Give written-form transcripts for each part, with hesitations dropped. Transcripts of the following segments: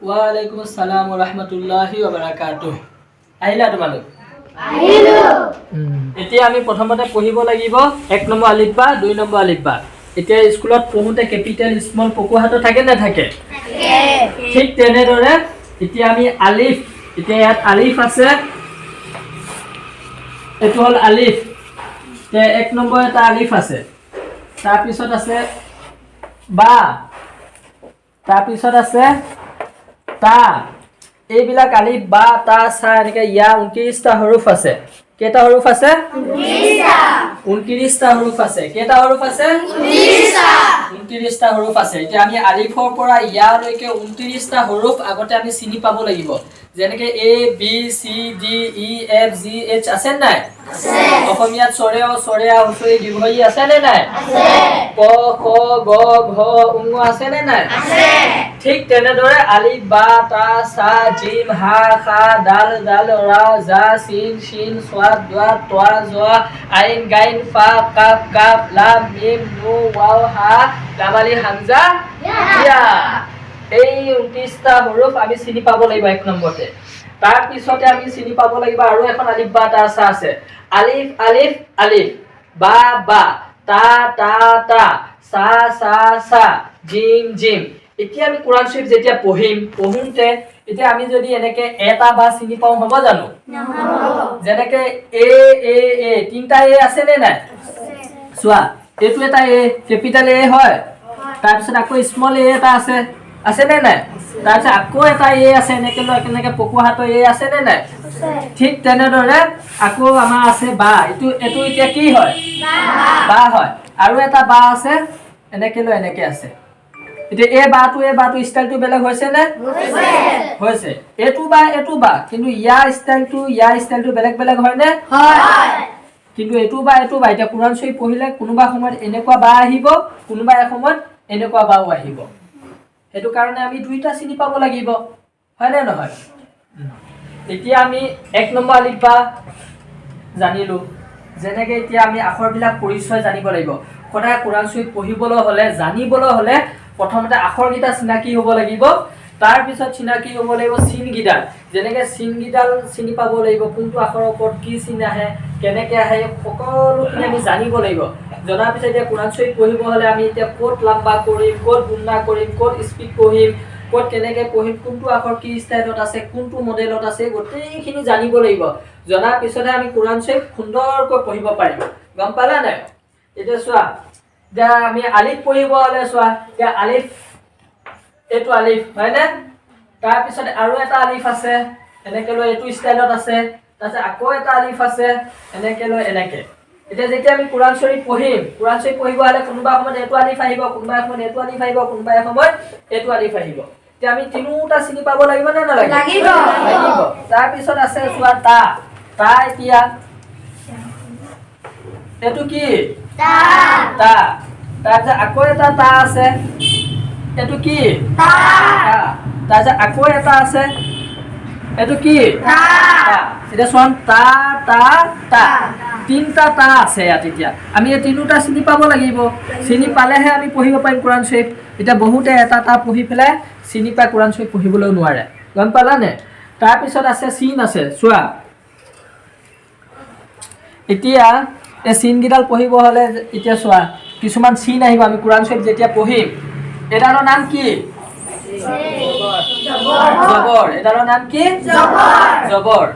ওয়ালাইকুম আসসালাম ওয়া ৰাহমাতুল্লাহি ওয়া বাৰাকাতুহ। আহিলা তোমালোক? আহিলো। এতিয়া আমি প্ৰথমতে পঢ়িব লাগিব 1 নম্বৰ আলিফ বা 2 নম্বৰ আলিফ বা। এতিয়া স্কুলত পঢ়োতে কেপিটেল স্মল পকুহাটো থাকে না থাকে? থাকে। ঠিক তেনেদৰে এতিয়া আমি আলিফ, এতিয়া ইয়াত আলিফ আছে, এটো হল আলিফ। তে 1 নম্বৰ এটা আলিফ আছে, তাৰ পিছত আছে বা, তাৰ পিছত আছে তা। এইবিলাক আলিফ বা তা সা এনেকে ইয়া 29টা হৰুফ আছে। কেইটা হৰুফ আছে? 29টা। 29টা হৰুফ আছে। কেইটা হৰুফ আছে? 29টা। 29টা হৰুফ আছে। এতিয়া আমি আলিফৰ পৰা ইয়া লৈকে 29টা হৰুফ আগতে আমি চিনি পাব লাগিব। যেনেকে A B C D E F G H আছে নাই? আছে। অসমীয়াত চৰেও চৰেয়া উচৰি দীৰ্ঘই আছে নে নাই? আছে। ক খ গ ঘ ঙ আছে নে নাই? আছে। ঠিক তেনেদৰে আলিফ বা তা সা জিম হা খা দাল জাল ৰা জা সিন শিন সাদ দাত তা জা আইন গাইন ফা কাফ কাফ লাম মিম নু ওয়াও হা লামালি হামজা ইয়া। এই 29টা হৰুফ আমি চিনি পাব লাগিব 1 নম্বৰতে। তাৰ পিছতে আমি চিনি পাব লাগিব আৰু এখন আলিফ বা তা সা আছে। আলিফ আলিফ আলিফ, বা বা, তা তা তা, সা সা সা, জিম জিম। এতিয়া আমি কোৰআন শৰীফ যেতিয়া পঢ়োতে এতিয়া আমি যদি এনেকে এটা বা চিনি পাও হ'ব জানো? নহব। যেনেকে এ এ এ তিনটা এ আছে নে নাই? আছে। চোৱা, এইটো এটা এ, কেপিটেল এ হয়। তাৰ পিছত আকৌ স্মল এ এটা আছে, আছে নে নাই? তাৰ পিছত আকৌ এটা এ আছে, এনেকে পকুহাটো এ আছে নে নাই? আছে। ঠিক তেনেদৰে আকৌ আমাৰ আছে বা। এইটো এতিয়া কি হয়? বা হয়। আৰু এটা বা আছে, এনেকে আছে। এতিয়া এই বাটো ষ্টাইলটো বেলেগ হৈছে নে? হৈছে। এইটো বা কিন্তু ইয়াৰ ষ্টাইলটো বেলেগ বেলেগ হয় নে? হয়। কিন্তু এইটো বা এতিয়া কোৰআন শৰীফ পঢ়িলে কোনোবা সময়ত এনেকুৱা বা আহিব, কোনোবা সময়ত এনেকুৱা বাও আহিব। সেইটো কাৰণে আমি দুইটা চিনি পাব লাগিব, হয় নে নহয়? এতিয়া আমি 1 নম্বৰ আলিফ বা জানিলো। যেনেকে এতিয়া আমি আখৰবিলাক পৰিচয় জানিব লাগিব। সদায় কোৰআন শৰীফ পঢ়িবলৈ হলে, জানিবলৈ হলে প্ৰথমতে আখৰকেইটা চিনাকি হ'ব লাগিব। তাৰ পিছত চিনাকি হ'ব লাগিব চিনকেইডাল। যেনেকে চিনকেইডাল চিনি পাব লাগিব, কোনটো আখৰৰ ওপৰত কি চিন আহে, কেনেকে আহে, সকলোখিনি আমি জানিব লাগিব। জনাৰ পিছত এতিয়া কোৰআন শৰীফ পঢ়িব হলে আমি এতিয়া ক'ত লাম্বা কৰিম, ক'ত গুণা কৰিম, ক'ত স্পীড পঢ়িম, ক'ত কেনেকে পঢ়িম, কোনটো আখৰ কি ষ্টাইলত আছে, কোনটো মডেলত আছে, গোটেইখিনি জানিব লাগিব। জনাৰ পিছতহে আমি কোৰআন শৰীফ সুন্দৰকৈ পঢ়িব পাৰিম। গম পালা নাই? এতিয়া চোৱা, এতিয়া আমি আলিফ পঢ়িব হলে চোৱা, এতিয়া আলিফ, এইটো আলিফ হয়নে? তাৰ পিছত আৰু এটা আলিফ আছে, এনেকে লৈ এইটো ষ্টাইলত আছে। তাৰপিছত আকৌ এটা আলিফ আছে, এনেকে লৈ এনেকে। এতিয়া যেতিয়া আমি কোৰআন শৰীফ পঢ়িব হলে কোনোবা সময়ত এইটো আলিফ আহিব, কোনোবা সময়ত এইটো আলিফ আহিব, কোনোবা সময়ত এইটো আলিফ আহিব। এতিয়া আমি তিনিটা চিনি পাব লাগিব নে নালাগিব? লাগিব। তাৰ পিছত আছে চোৱা তা। এতিয়া এইটো কি? তা। তাৰপিছত আকৌ এটা তা আছে, এইটো কি? তা। তাৰপিছত আকৌ এটা আছে, এইটো কি? তা। এতিয়া চোৱা তা তা তা, তিনটা তা আছে ইয়াত। এতিয়া আমি এই তিনিটা চিনি পাব লাগিব। চিনি পালেহে আমি পঢ়িব পাৰিম কোৰআন শৰীফ। এতিয়া বহুতে এটা তা পঢ়ি পেলাই চিনি পাই কোৰআন শৰীফ পঢ়িবলৈ নোৱাৰে। গম পালানে? তাৰপিছত আছে চিন আছে, চোৱা। এতিয়া এই চিনকেইডাল পঢ়িব হলে এতিয়া চোৱা, কিছুমান চিন আহিব। আমি কোৰআন শৰীফ যেতিয়া পঢ়িম, এডালৰ নাম কি? জবৰ। এডালৰ নাম কি? জবৰ।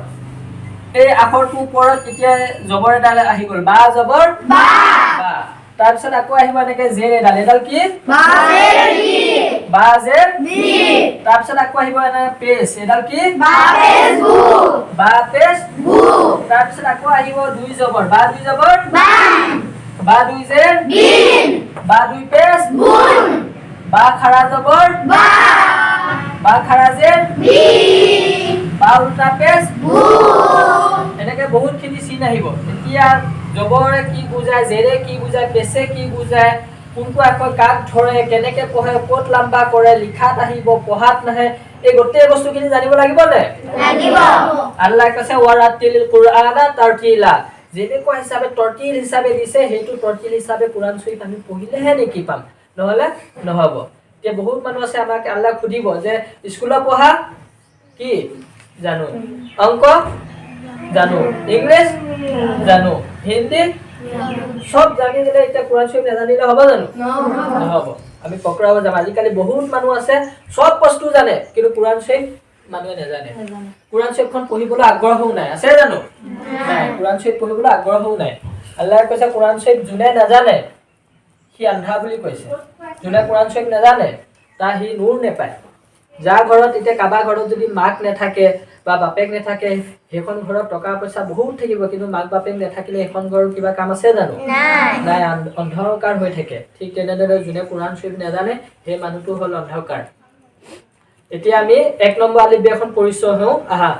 এই আখৰটোৰ ওপৰত এতিয়া জবৰ এডাল আহি গল, বা জবৰ বা। তাৰপিছত আকৌ আহিব এনেকে জেৰ এডাল, এডাল কি? বা জেৰ বি। তাৰপিছত আকৌ আহিব এনে পেশ, এডাল কি? বা পেশ বু। তাৰপিছত আকৌ আহিব দুই জবৰ, বা দুই জবৰ বান। বা দুই জেৰ বিন। বা দুই পেশ বুন। বা খাৰা জবৰ বা। বা খাৰা জেৰ বি। বা উল্টা পেশ বু। এনেকে বহুত খিনি চিন আহিব। এতিয়া জবৰে কি বুজায়, জেৰে কি বুজায়, পেছে কি বুজায়, কোনটো আখৰ কাক ধৰে, কেনেকে পঢ়ে, ক'ত লাম্বা কৰে, লিখাত আহিব, পঢ়াত নাহে, এই গোটেই বস্তুখিনি জানিব লাগিব নে? লাগিব। আল্লাহ কৈছে ওয়াৰাতিল কুৰআনা তাৰতিলা। যেনেকুৱা হিচাপে তৰতিল হিচাপে দিছে, সেইটো তৰতিল হিচাপে কোৰআন শৰীফ আমি পঢ়িলেহে নেকি পাম, নহলে নহব। এতিয়া বহুত মানুহ আছে আমাক আল্লাহ সুধিব যে স্কুলত পঢ়া কি জানো, অংক জানো, ইংলিছ জানো, হিন্দী সব জানি গ'লে এতিয়া কোৰআন শৰীফ নাজানিলে হ'ব জানো? নহ'ব। আমি পকৰাব যাম। আজিকালি বহুত মানুহ আছে সব বস্তু জানে কিন্তু কোৰআন শৰীফ মানুহে নাজানে। কোৰআন শৰীফখন পঢ়িবলৈ আগ্ৰহও নাই, আছে জানো? নাই। কোৰআন শৰীফ পঢ়িবলৈ আগ্ৰহও নাই। আল্লাহে কৈছে কোৰআন শৰীফ যোনে নাজানে সি আন্ধা বুলি কৈছে। যোনে কোৰআন শৰীফ নাজানে তাৰ সি নূৰ নেপায়। যাৰ ঘৰত এতিয়া কাৰোবাৰ ঘৰত যদি মাক নাথাকে বা বাপেক নাথাকে, সেইখন ঘৰত টকা পইচা বহুত থাকিব কিন্তু মাক বাপেক নাথাকিলে সেইখন ঘৰৰ কিবা কাম আছে জানো? নাই, অন্ধকাৰ হৈ থাকে। ঠিক তেনেদৰে যোনে কোৰআন শৰীফ নাজানে সেই মানুহটো হ'ল অন্ধকাৰ। এতিয়া আমি 1 নম্বৰ আলিফ বে এখন পৰিচয় হওঁ আহা।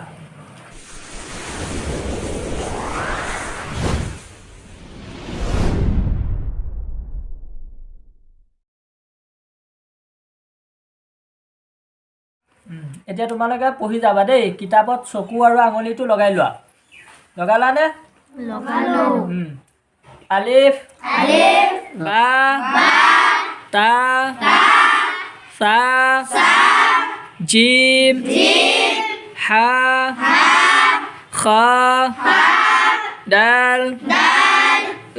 এতিয়া তোমালোকে পঢ়ি যাবা দেই। কিতাপত চকু আৰু আঙুলিটো লগাই লোৱা। লগালানে? আলিফ বা তা সা জিম হা খা দাল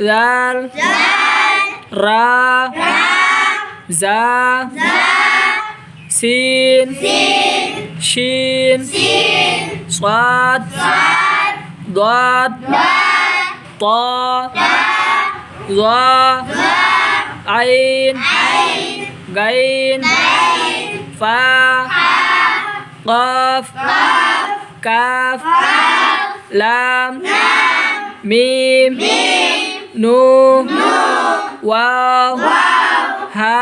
জাল রা জা সিন শিন সাদ দাদ ত য আইন গাইন ফা قاف কাফ লাম মিম নুন ওয়াও হা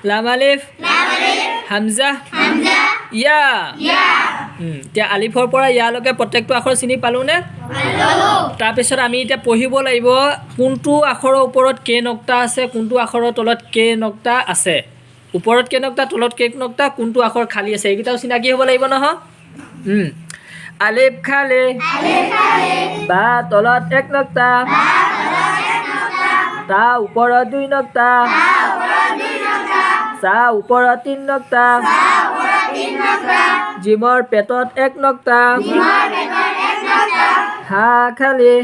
লাম আলিফ হামজা ইয়া। এতিয়া আলিফৰ পৰা ইয়ালৈকে প্ৰত্যেকটো আখৰ চিনি পালোনে? তাৰপিছত আমি এতিয়া পঢ়িব লাগিব কোনটো আখৰৰ ওপৰত কে নক্তা আছে, কোনটো আখৰৰ তলত কে নক্তা আছে। ওপৰত কে নক্তা, তলত কে নক্তা, কোনটো আখৰ খালী আছে, এইকেইটাও চিনাকি হ'ব লাগিব নহয়। আলিফ খালী বা তলত 1 নক্তা, তা ওপৰত 2 নক্তা, সা ওপৰত 3 নক্তা, জিমৰ পেটত 1 নক্তা, হা খালী,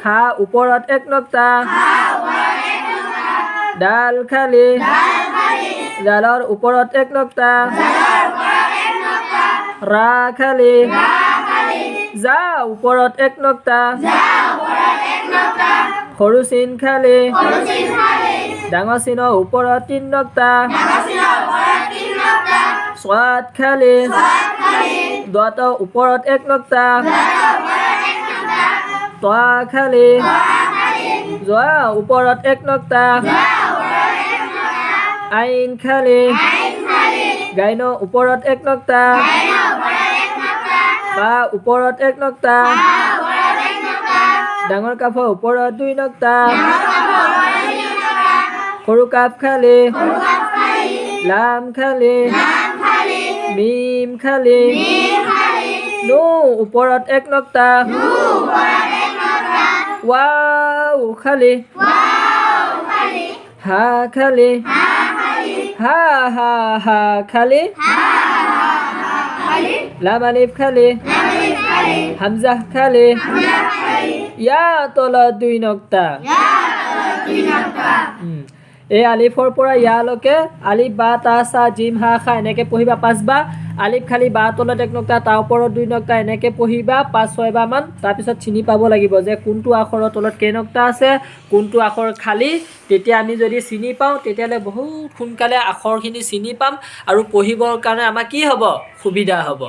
খা ওপৰত 1 নক্তা, ডাল খালী, ডালৰ ওপৰত 1 নক্তা, ৰা খালী, যা ওপৰত 1 নক্তা, সৰু চিন খালী, ডাঙৰ চিনৰ ওপৰত 3 নক্তা, সাদ খালী, দতৰ ওপৰত 1 নক্তা, ত খালী, জা ওপৰত 1 নক্তা, আইন খালী, গাইনৰ ওপৰত 1 নক্তা, বা ওপৰত 1 নক্তা, ডাঙৰ কাফৰ ওপৰত 2 নক্তা, সৰু কাফ খালী, লাম খালী, মিম খালী, নু ওপৰত 1 নক্তা, ওয়াও খালী, হা খালী, হা খালী, লাম আলিফ খালী, হামজা খালী, ইয়া তলত 2 নক্তা। এই আলিফৰ পৰা ইয়ালৈকে আলিফ বা তা সা জিম হা খা এনেকৈ পঢ়িবা 5 বাৰ। আলিফ খালী বা তলত 1 নক্তা, তাৰ ওপৰত 2 নক্তা, এনেকৈ পঢ়িবা 5-6 বাৰমান। তাৰপিছত চিনি পাব লাগিব যে কোনটো আখৰৰ তলত কেই নক্তা আছে, কোনটো আখৰ খালী। তেতিয়া আমি যদি চিনি পাওঁ তেতিয়াহ'লে বহুত সোনকালে আখৰখিনি চিনি পাম আৰু পঢ়িবৰ কাৰণে আমাৰ কি হ'ব? সুবিধা হ'ব।